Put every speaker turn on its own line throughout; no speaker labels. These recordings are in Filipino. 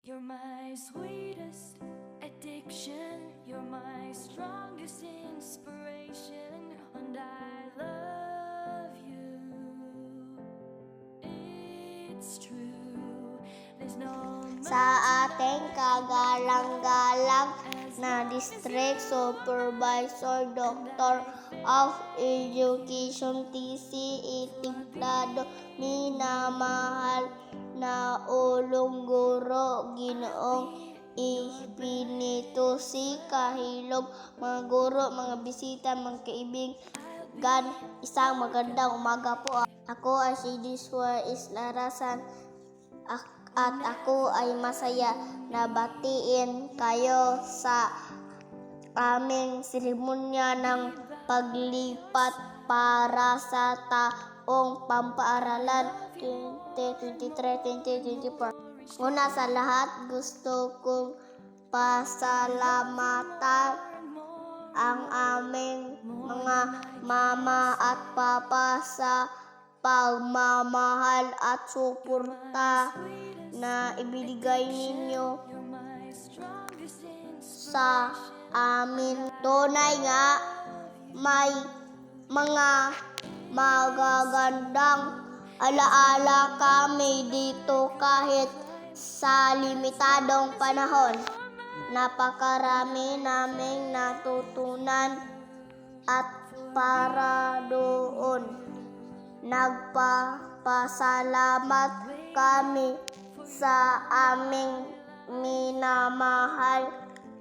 You're my sweetest addiction, you're my strongest inspiration, and I love you. It's true, there's no
Sa ating kagalang-galang na District Supervisor, Doctor of Education, TC Itiplado, minamahal na ulong guro, Ginoong Espiritu si Kahilog, mga guro, mga bisita, mga kaibigan, isang magandang umaga po. Ako ay si Joshua Islarasan at ako ay masaya na batiin kayo sa aming seremonya ng paglipat para sa taong pampaaralan 2023-2024. Una sa lahat, gusto kong pasalamatan ang aming mga mama at papa sa pagmamahal at suporta na ibinigay ninyo sa amin. Tunay nga may mga magagandang alaala kami dito kahit sa limitadong panahon. Napakarami naming natutunan at para doon nagpapasalamat kami sa aming minamahal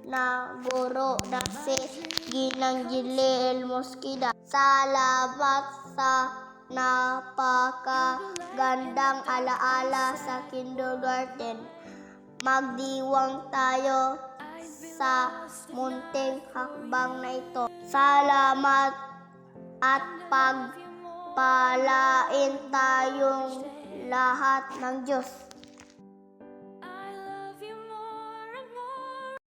na guro na si Ginang Jilel Mosqueda. Salamat sa napakagandang alaala sa kindergarten. Magdiwang tayo sa munting hakbang na ito. Salamat at pagpalain tayong lahat ng Diyos.